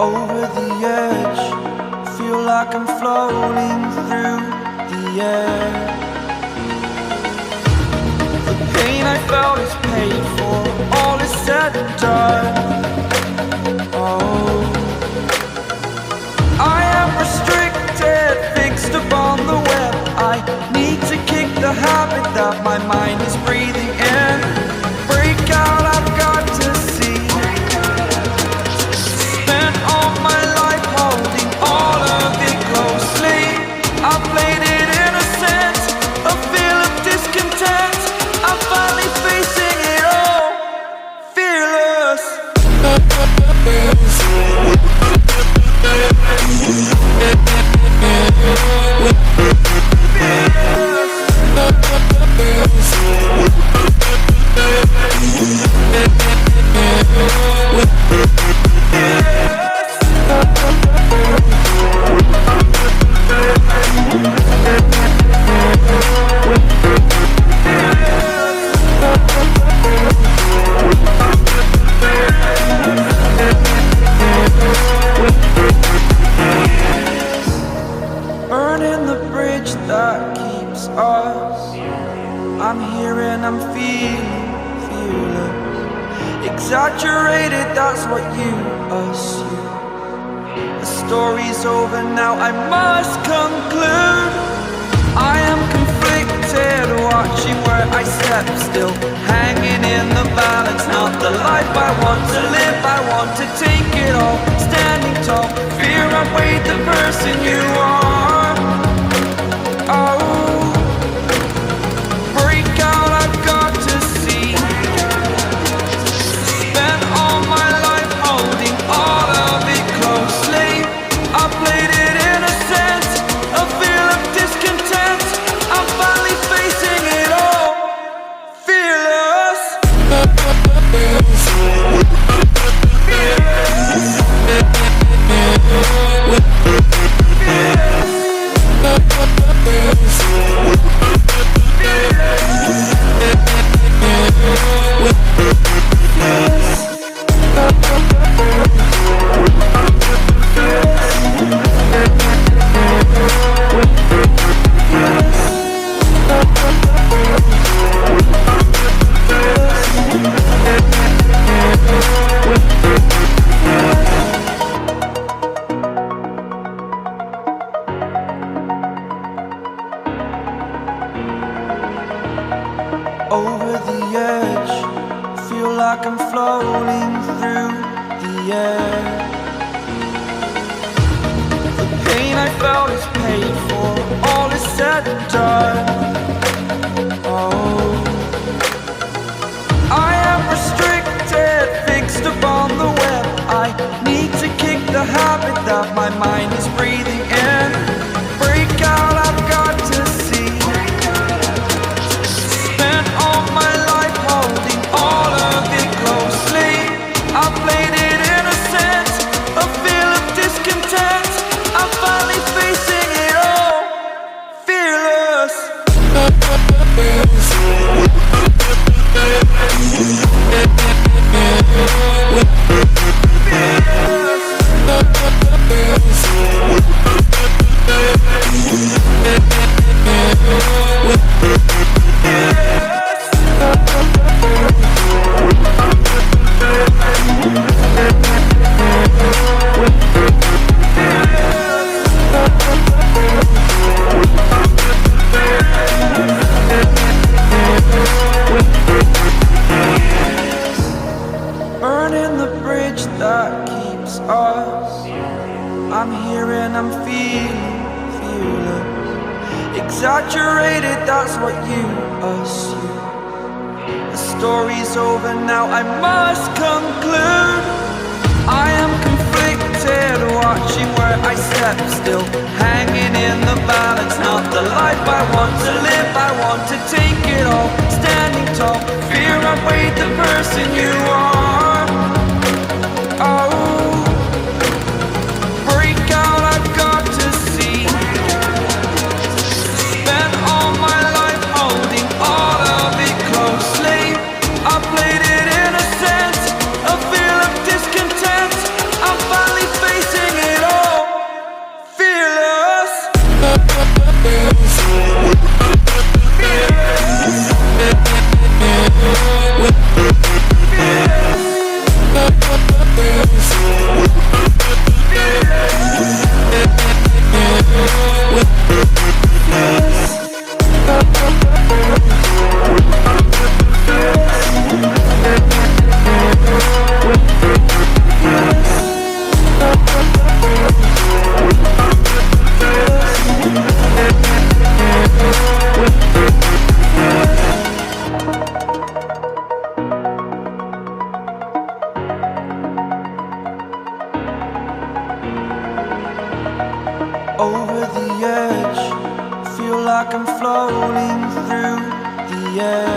over the edge. Feel like I'm floating through the air. The pain I felt is paid for, all is said and done. Oh, I am restricted, fixed upon the web. I need to kick the habit that my mind is breathing in. Break out, I've got to see. Spent all my life holding all of it closely. I played it innocent, a feel of discontent. I'm finally facing it all, fearless. Burning the bridge that keeps us. I'm here and I'm feeling fearless. Exaggerated, that's what you assume. The story's over now, I must conclude. I am conflicted, watching where I step still, hanging in the balance. Not the life I want to live, I want to take it all. Standing tall, fear outweighed the person you are. Oh, break out, I've got to see. Spent all my life holding all of it closely. I played it innocent, a feel of discontent. I'm finally facing it all, fearless. Over the edge, feel like I'm floating through the air. The pain I felt is paid for, all is said and done. Oh, I am restricted, fixed upon the web. I need to kick the habit that my mind is breathing in. Break out, I've got to see. Spent all my life holding all of it closely. I played it innocent, a feel of discontent. I'm finally facing it all, fearless. Burning the bridge that keeps us. I'm here and I'm feeling fearless. Exaggerated, that's what you assume. The story's over now, I must conclude. I am conflicted, watching where I step still, hanging in the balance. Not the life I want to live, I want to take it all. Standing tall, fear outweighed the person you are. Oh, break out, I've got to see. Spent all my life holding all of it closely. I played it innocent, a feel of discontent. I'm finally facing like I'm floating through the air.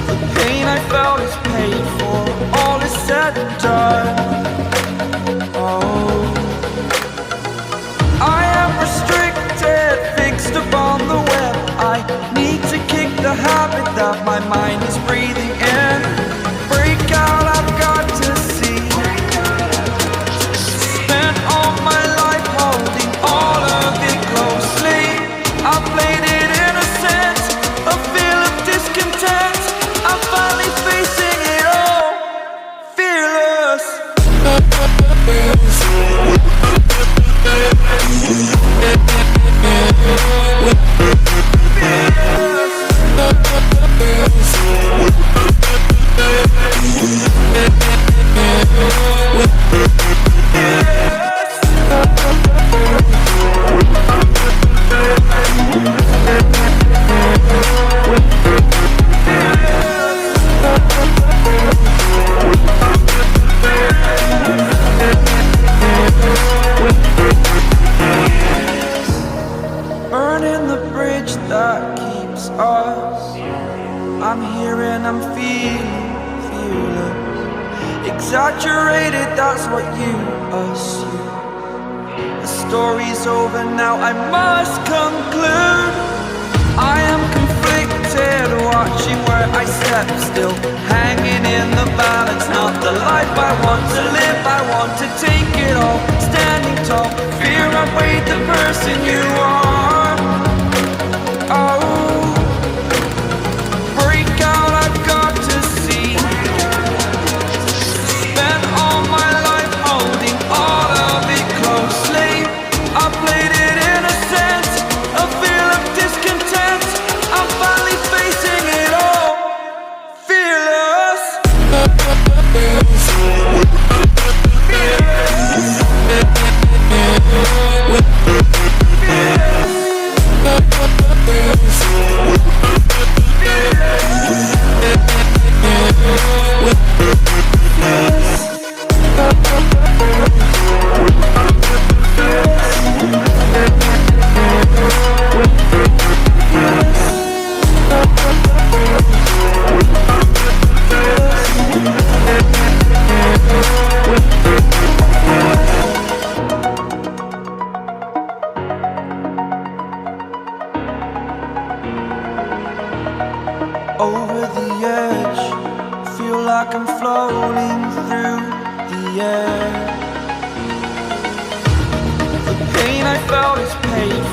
The pain I felt is paid for, all is said and done. Oh, I am restricted, fixed upon the web. I need to kick the habit that my mind is breathing in. Break out, I've got to see. Spent all my life holding all of it closely. I played it innocent, a feel of discontent. I'm finally facing it all, fearless. Burning the bridge that keeps us. I'm here and I'm feeling fearless. Exaggerated, that's what you assume. The story's over now, I must conclude. I am conflicted, watching where I step still, hanging in the balance. Not the life I want to live, I want to take it all. Standing tall, fear I weighed the person you are. Oh, break out, I've got to see. Spent all my life holding all of it closely. I played it innocent, a feel of discontent. I'm finally facing it all, fearless. Over the edge, feel like I'm floating through the air. The pain I felt is paid